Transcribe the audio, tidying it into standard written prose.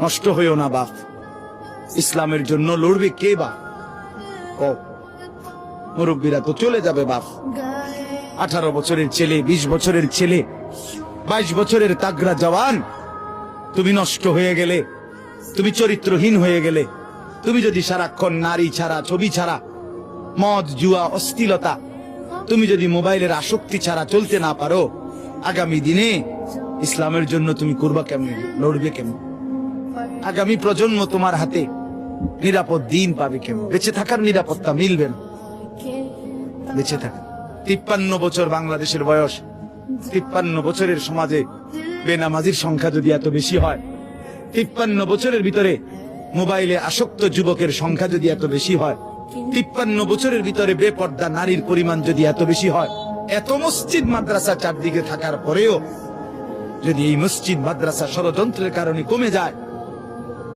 নষ্ট হইও না বাপ। ইসলামের জন্য লড়বে কে বাপ? মুরব্বীরা তো চলে যাবে বাপ। 18 বছরের ছেলে, 20 বছরের ছেলে, 22 বছরের তাগড়া জওয়ান, তুমি নষ্ট হয়ে গেলে, তুমি চরিত্রহীন হয়ে গেলে, তুমি যদি সারাক্ষণ নারী ছাড়া, ছবি ছাড়া, মদ জুয়া অশ্লীলতা, তুমি যদি মোবাইলের আসক্তি ছাড়া চলতে না পারো, আগামী দিনে ইসলামের জন্য তুমি করবা কেমন, লড়বে কেমন? আগামী প্রজন্ম তোমার হাতে নিরাপদ দিন পাবে কেমন? বেঁচে থাকার নিরাপত্তা মিলবে না। বেঁচে থাকা 53 বছর বাংলাদেশের বয়স, 53 বছরের সমাজে বেনামাজির সংখ্যা যদি এত বেশি হয়, 53 বছরের ভিতরে মোবাইলে আসক্ত যুবকের সংখ্যা যদি এত বেশি হয়, 53 বছরের ভিতরে বেপর্দা নারীর পরিমাণ যদি এত বেশি হয়, এত মসজিদ মাদ্রাসা চারদিকে থাকার পরেও যদি এই মসজিদ মাদ্রাসা ষড়যন্ত্রের কারণে কমে যায়,